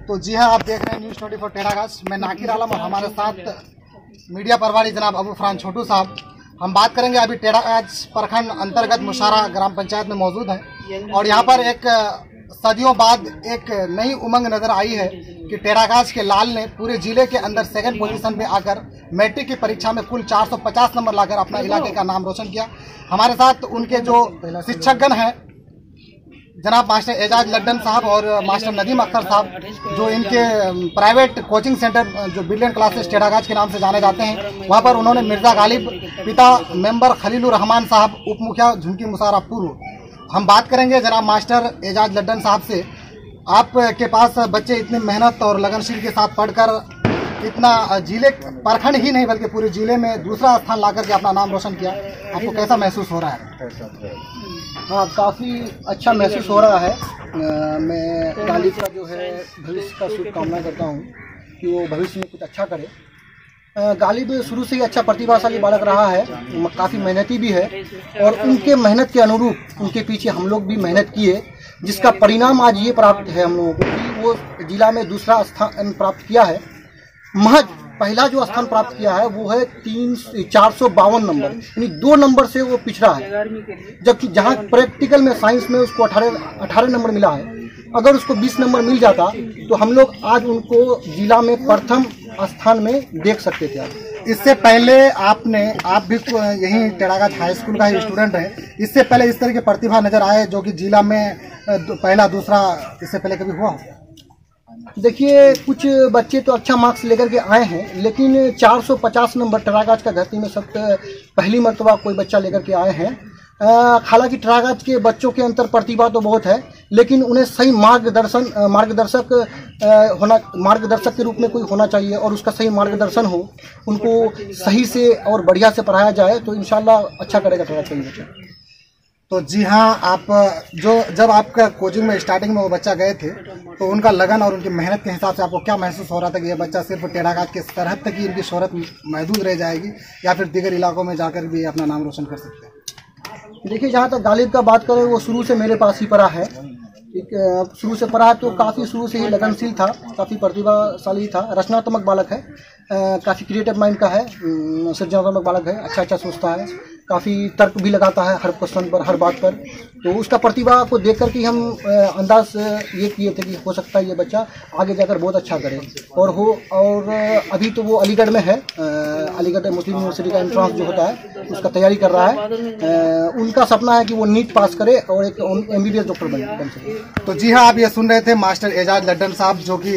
तो जी हाँ, आप देख रहे हैं न्यूज़ 24 टेढ़ागाछ। मैं नाकिर आलम और हमारे साथ मीडिया प्रभारी जनाब अबू फरहान छोटू साहब। हम बात करेंगे अभी टेढ़ागाछ प्रखंड अंतर्गत मुशारा ग्राम पंचायत में मौजूद हैं और यहाँ पर एक सदियों बाद एक नई उमंग नजर आई है कि टेढ़ागाछ के लाल ने पूरे जिले के अंदर सेकंड पोजीशन पे आकर मैट्रिक की परीक्षा में कुल 450 नंबर लाकर अपना इलाके का नाम रोशन किया। हमारे साथ उनके जो शिक्षकगण हैं जनाब मास्टर एजाज लड्डन साहब और मास्टर नदीम अख्तर साहब, जो इनके प्राइवेट कोचिंग सेंटर जो ब्रिलियंट क्लासेस टेढ़ागाछ के नाम से जाने जाते हैं, वहां पर उन्होंने मिर्जा गालिब, पिता मेंबर खलीलुर रहमान साहब, उप मुखिया झुमकी मुशारा पूर्व। हम बात करेंगे जनाब मास्टर एजाज लड्डन साहब से। आपके पास बच्चे इतनी मेहनत और लगनशील के साथ पढ़कर इतना जिले प्रखंड ही नहीं बल्कि पूरे जिले में दूसरा स्थान ला करके अपना नाम रोशन किया, आपको कैसा महसूस हो रहा है? हाँ, काफ़ी अच्छा महसूस हो रहा है। मैं गालिब का जो है भविष्य का शुभकामना करता हूँ कि वो भविष्य में कुछ अच्छा करे। गालिब शुरू से ही अच्छा प्रतिभाशाली बालक रहा है, काफ़ी मेहनती भी है और उनके मेहनत के अनुरूप उनके पीछे हम लोग भी मेहनत किए, जिसका परिणाम आज ये प्राप्त है हम लोगों को कि वो जिला में दूसरा स्थान प्राप्त किया है। महज पहला जो स्थान प्राप्त किया है वो है 452 नंबर, यानी 2 नंबर से वो पिछड़ा है। जबकि जहाँ प्रैक्टिकल में साइंस में उसको 18 नंबर मिला है, अगर उसको 20 नंबर मिल जाता तो हम लोग आज उनको जिला में प्रथम स्थान में देख सकते थे। इससे पहले आप भी यही टेढ़ागाछ हाई स्कूल का ही स्टूडेंट है, इससे पहले इस तरह की प्रतिभा नजर आए जो कि जिला में पहला दूसरा इससे पहले कभी हुआ? देखिए, कुछ बच्चे तो अच्छा मार्क्स लेकर के आए हैं, लेकिन 450 नंबर टेढ़ागाछ का धरती में सब पहली मर्तबा कोई बच्चा लेकर के आए हैं। हालांकि टेढ़ागाछ के बच्चों के अंतर प्रतिभा तो बहुत है, लेकिन उन्हें सही मार्गदर्शक के रूप में कोई होना चाहिए और उसका सही मार्गदर्शन हो, उनको सही से और बढ़िया से पढ़ाया जाए तो इंशाल्लाह अच्छा करेगा टेढ़ागाछ का बच्चा। तो जी हाँ, आप जब आपका कोचिंग में स्टार्टिंग में वो बच्चा गए थे तो उनका लगन और उनकी मेहनत के हिसाब से आपको क्या महसूस हो रहा था कि ये बच्चा सिर्फ टेढ़ागाछ के सरहद तक ही इनकी शोहरत महदूद रह जाएगी या फिर दीगर इलाकों में जाकर भी अपना नाम रोशन कर सकते हैं? देखिए, जहाँ तक गालिब का बात करें, वो शुरू से मेरे पास ही पढ़ा है। शुरू से पढ़ा तो काफ़ी शुरू से ही लगनशील था, काफ़ी प्रतिभाशाली था, रचनात्मक बालक है, काफ़ी क्रिएटिव माइंड का है, सृजनात्मक बालक है, अच्छा सोचता है, काफ़ी तर्क भी लगाता है हर क्वेश्चन पर, हर बात पर। तो उसका प्रतिभा को देख कर के हम अंदाज ये किए थे कि हो सकता है ये बच्चा आगे जाकर बहुत अच्छा करे और अभी तो वो अलीगढ़ में है। अलीगढ़ मुस्लिम यूनिवर्सिटी का एंट्रांस जो होता है उसका तैयारी कर रहा है। उनका सपना है कि वो नीट पास करे और एक MBBS डॉक्टर बन सके। तो जी हाँ, आप ये सुन रहे थे मास्टर एजाज लड्डन साहब, जो कि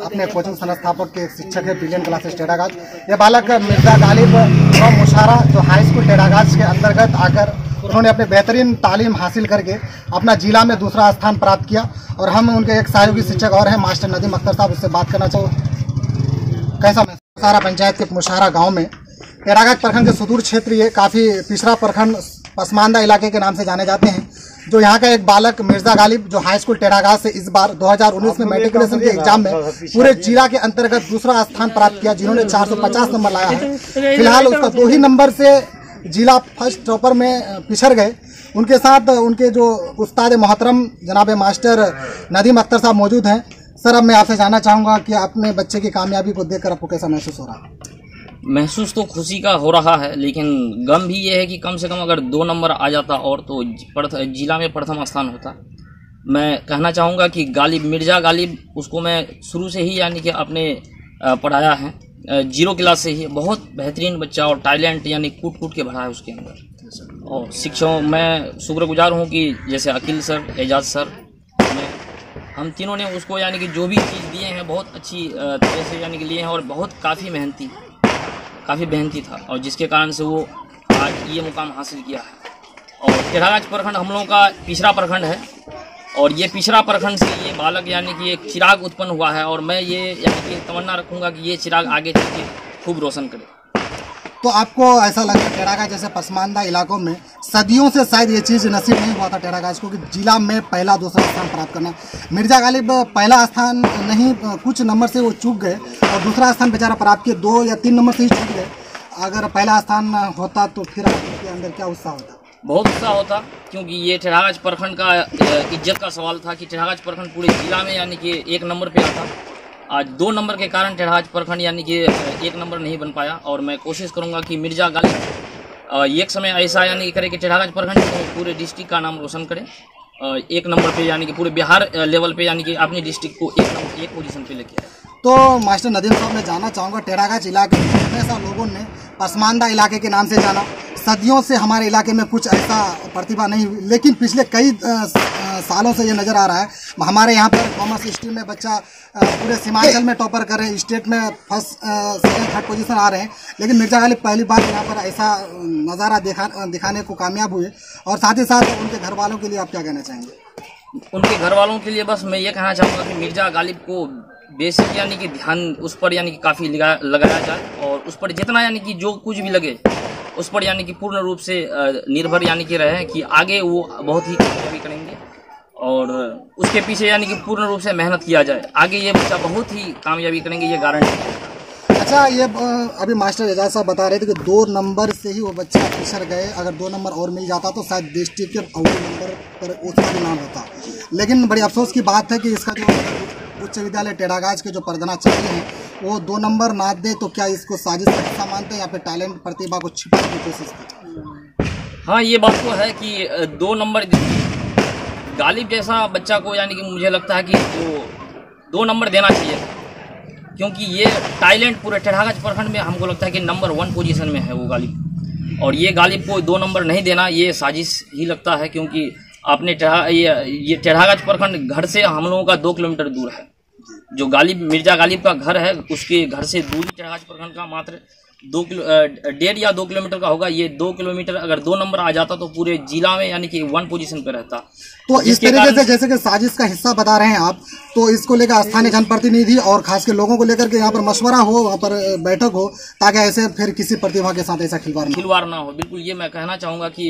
अपने कोचिंग संस्थापक के शिक्षक है ब्रिलियंट क्लासेस टेढ़ागाछ। ये बालक मिर्जा गालिब और मुशारा जो हाई स्कूल टेढ़ागाछ के अंतर्गत आकर उन्होंने अपने बेहतरीन तालीम हासिल करके अपना जिला में दूसरा स्थान प्राप्त किया। और हम उनके एक सहयोगी शिक्षक और हैं मास्टर नदीम अख्तर साहब, उससे बात करना चाहूँ कैसा मुशारा पंचायत के मुशारा गाँव में टेढ़ागाछ प्रखंड के सुदूर क्षेत्र, ये काफ़ी पिछड़ा प्रखंड पसमानदा इलाके के नाम से जाने जाते हैं। जो यहाँ का एक बालक मिर्जा गालिब जो हाई स्कूल टेढ़ागाछ से इस बार 2019 में मैट्रिकुलेशन के एग्जाम में पूरे जिला के अंतर्गत दूसरा स्थान प्राप्त किया, जिन्होंने 450 नंबर लाया है। फिलहाल उसका 2 ही नंबर से जिला फर्स्ट टॉपर में पिछड़ गए। उनके साथ उनके जो उस्ताद मोहतरम जनाब मास्टर नदीम अख्तर साहब मौजूद हैं। सर, अब मैं आपसे जानना चाहूँगा कि अपने बच्चे की कामयाबी को देखकर आपको कैसा महसूस हो रहा है? महसूस तो खुशी का हो रहा है, लेकिन गम भी ये है कि कम से कम अगर 2 नंबर आ जाता और तो जिला में प्रथम स्थान होता। मैं कहना चाहूँगा कि मिर्जा गालिब उसको मैं शुरू से ही यानी कि अपने पढ़ाया है, 0 क्लास से ही। बहुत बेहतरीन बच्चा और टैलेंट यानी कूट के भरा है उसके अंदर। और शिक्षकों मैं शुक्रगुजार हूँ कि जैसे अकील सर, एजाज सर, हम तीनों ने उसको यानी कि जो भी चीज़ दिए हैं बहुत अच्छी तरह से यानी कि लिए हैं और बहुत काफ़ी मेहनती था और जिसके कारण से वो आज ये मुकाम हासिल किया है। और टेढ़ागाछ प्रखंड हम लोगों का पिछड़ा प्रखंड है और ये पिछड़ा प्रखंड से ये बालक यानी कि एक चिराग उत्पन्न हुआ है और मैं ये यानी कि तमन्ना रखूँगा कि ये चिराग आगे चल के खूब रोशन करे। तो आपको ऐसा लगता है टेढ़ागाछ जैसे पसमानदा इलाकों में सदियों से शायद ये चीज़ नसीब नहीं हुआ था टेढ़ागाछ को कि जिला में पहला दूसरा स्थान प्राप्त करना? मिर्जा गालिब पहला स्थान नहीं, कुछ नंबर से वो चूक गए और दूसरा स्थान बेचारा प्राप्त किए, 2 या 3 नंबर से ही चूक गए। अगर पहला स्थान होता तो फिर आपके अंदर क्या उत्साह होता? बहुत उत्साह होता, क्योंकि ये टेढ़ागाछ प्रखंड का इज्जत का सवाल था कि टेढ़ागाछ प्रखंड पूरे जिला में यानी कि 1 नंबर पे आता। आज 2 नंबर के कारण टेढ़ागाछ प्रखंड यानी कि 1 नंबर नहीं बन पाया, और मैं कोशिश करूंगा कि मिर्जा गालिब एक समय ऐसा यानी कि करे कि टेढ़ागाछ प्रखंड पूरे डिस्ट्रिक्ट का नाम रोशन करे, 1 नंबर पे यानी कि पूरे बिहार लेवल पे यानी कि अपनी डिस्ट्रिक्ट को 1 पोजीशन पे लेके आए। तो मास्टर नदीम साहब, मैं जानना चाहूँगा, टेढ़ागाछ इलाके में हमेशा लोगों ने पसमानदा इलाके के नाम से जाना। सदियों से हमारे इलाके में कुछ ऐसा प्रतिभा नहीं हुई, लेकिन पिछले कई सालों से ये नज़र आ रहा है। हमारे यहाँ पर कॉमर्स स्ट्रीम में बच्चा पूरे सीमांचल में टॉपर कर रहे हैं, स्टेट में फर्स्ट सेकंड थर्ड पोजीशन आ रहे हैं, लेकिन मिर्जा गालिब पहली बार यहाँ पर ऐसा नज़ारा दिखाने को कामयाब हुए। और साथ ही साथ उनके घर वालों के लिए आप क्या कहना चाहेंगे? उनके घर वालों के लिए बस मैं ये कहना चाहूँगा कि मिर्जा गालिब को बेसिक यानी कि ध्यान उस पर यानी कि काफ़ी लगाया जाए, और उस पर जितना यानी कि जो कुछ भी लगे उस पर यानी कि पूर्ण रूप से निर्भर यानी कि रहे कि आगे वो बहुत ही कामयाबी करेंगे, और उसके पीछे यानी कि पूर्ण रूप से मेहनत किया जाए, आगे ये बच्चा बहुत ही कामयाबी करेंगे, ये गारंटी। अच्छा, ये अभी मास्टर एजाज साहब बता रहे थे कि 2 नंबर से ही वो बच्चा पिछड़ गए, अगर 2 नंबर और मिल जाता तो शायद डिस्ट्रिक्ट के अव्वल नंबर पर उसका भी नाम होता। लेकिन बड़ी अफसोस की बात है कि इसका जो उच्च विद्यालय टेढ़ागाछ के जो प्रधानाचार्य हैं वो 2 नंबर ना दे, तो क्या इसको साजिश का हिस्सा मानते हैं या फिर टैलेंट प्रतिभा को छिपाने की कोशिश करते हैं? हाँ, ये बात तो है कि 2 नंबर गालिब जैसा बच्चा को यानी कि मुझे लगता है कि वो 2 नंबर देना चाहिए, क्योंकि ये टैलेंट पूरे टेढ़ागाछ प्रखंड में हमको लगता है कि नंबर 1 पोजीशन में है वो गालिब, और ये गालिब को 2 नंबर नहीं देना ये साजिश ही लगता है, क्योंकि आपने ये टेढ़ागाछ प्रखंड घर से हम लोगों का 2 किलोमीटर दूर है। जो गालिब मिर्जा गालिब का घर है उसके घर से दूरी टेढ़ागाछ प्रखंड का मात्र 1.5 या 2 किलोमीटर का होगा। ये 2 किलोमीटर अगर 2 नंबर आ जाता तो पूरे जिला में यानी कि 1 पोजीशन पे रहता। तो इस तरीके से जैसे कि साजिश का हिस्सा बता रहे हैं आप, तो इसको लेकर स्थानीय जनप्रतिनिधि और खास के लोगों को लेकर के यहाँ पर मशवरा हो, वहाँ पर बैठक हो, ताकि ऐसे फिर किसी प्रतिभा के साथ ऐसा खिलवाड़ ना हो। बिल्कुल, ये मैं कहना चाहूँगा कि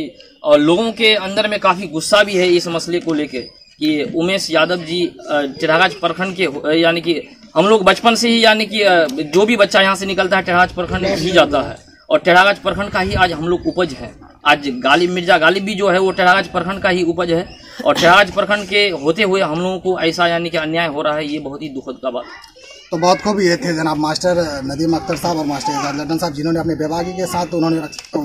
लोगों के अंदर में काफ़ी गुस्सा भी है इस मसले को लेके कि उमेश यादव जी टेढ़ागाछ प्रखंड के यानी कि हम लोग बचपन से ही यानी कि जो भी बच्चा यहाँ से निकलता है टेढ़ागाछ प्रखंड ही जाता है, और टेढ़ागाछ प्रखंड का ही आज हम लोग उपज है। आज गालिब मिर्जा गालिब भी जो है वो टेढ़ागाछ प्रखंड का ही उपज है, और टेढ़ागाछ प्रखंड के होते हुए हम लोगों को ऐसा यानी कि अन्याय हो रहा है, ये बहुत ही दुखद का बात है। तो बहुत खूब ये थे जनाब मास्टर नदीम अख्तर साहब और मास्टर एजाज लड्डन साहब, जिन्होंने अपने बेबाकी के साथ उन्होंने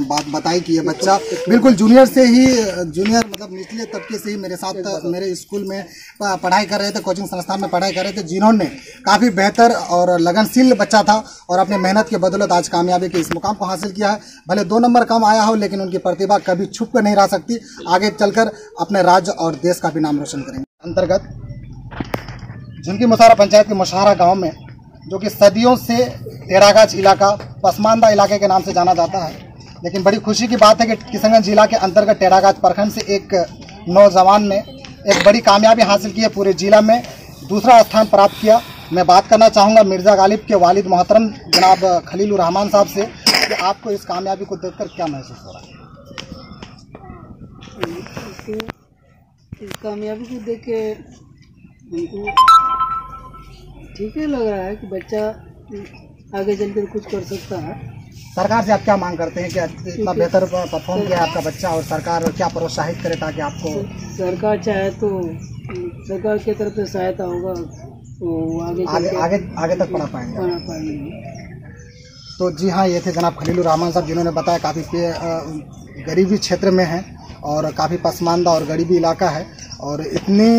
बात बताई कि ये बच्चा बिल्कुल जूनियर मतलब निचले तबके से ही मेरे साथ मेरे स्कूल में पढ़ाई कर रहे थे, कोचिंग संस्थान में पढ़ाई कर रहे थे, जिन्होंने काफ़ी बेहतर और लगनशील बच्चा था और अपने मेहनत के बदौलत आज कामयाबी के इस मुकाम को हासिल किया है। भले 2 नंबर कम आया हो, लेकिन उनकी प्रतिभा कभी छुप कर नहीं रह सकती, आगे चलकर अपने राज्य और देश का भी नाम रोशन करेंगे। अंतर्गत झुनकी मुशारा पंचायत के मुशारा गांव में, जो कि सदियों से टेढ़ागाछ इलाका पसमानदा इलाके के नाम से जाना जाता है, लेकिन बड़ी खुशी की बात है कि किशनगंज जिला के अंतर्गत टेढ़ागाछ प्रखंड से एक नौजवान ने एक बड़ी कामयाबी हासिल की है, पूरे जिला में दूसरा स्थान प्राप्त किया। मैं बात करना चाहूँगा मिर्जा गालिब के वालिद मोहतरम जनाब खलीलुर रहमान साहब से कि आपको इस कामयाबी को देखकर क्या महसूस हो रहा है? इस कामयाबी को देख के हमको ठीक ही लग रहा है कि बच्चा आगे चलकर कुछ कर सकता है। सरकार से आप क्या मांग करते हैं कि इतना बेहतर परफॉर्म किया आपका बच्चा, और सरकार क्या प्रोत्साहित करे ताकि आपको? सरकार चाहे तो सरकार की तरफ से सहायता होगा तो आगे तक पढ़ा पाएंगे। तो जी हाँ, ये थे जनाब खलीलुर रहमान साहब, जिन्होंने बताया काफ़ी गरीबी क्षेत्र में है और काफ़ी पसमानदा और गरीबी इलाका है, और इतनी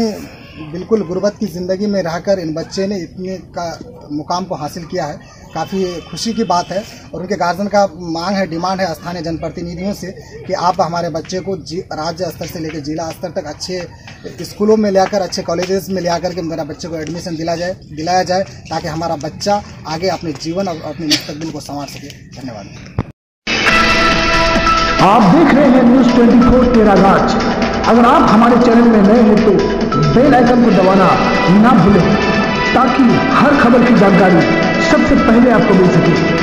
बिल्कुल गुर्बत की ज़िंदगी में रहकर इन बच्चे ने इतने का मुकाम को हासिल किया है, काफ़ी खुशी की बात है। और उनके गार्जियन का मांग है, डिमांड है स्थानीय जनप्रतिनिधियों से कि आप हमारे बच्चे को राज्य स्तर से लेकर जिला स्तर तक अच्छे स्कूलों में ले आकर, अच्छे कॉलेजेस में ले आकर के मेरा बच्चे को एडमिशन दिलाया जाए ताकि हमारा बच्चा आगे अपने जीवन और अपने मुस्तकबिल को संवार सके। धन्यवाद। आप देख रहे हैं न्यूज़ 24 टेढ़ागाछ। अगर आप हमारे चैनल में नए हैं तो बेल आइकन को दबाना ना भूलें, ताकि हर खबर की जानकारी सबसे पहले आपको मिल सके।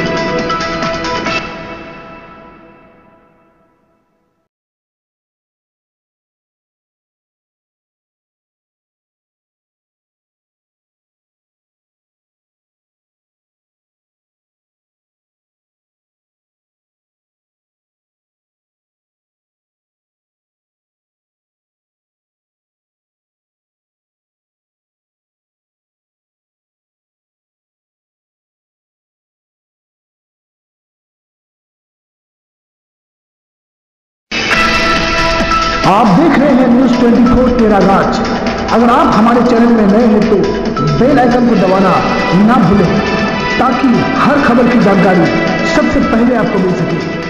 आप देख रहे हैं न्यूज़ 24 टेरागाज। अगर आप हमारे चैनल में नए हैं तो बेल आइकन को दबाना ना भूलें ताकि हर खबर की जानकारी सबसे पहले आपको मिल सके।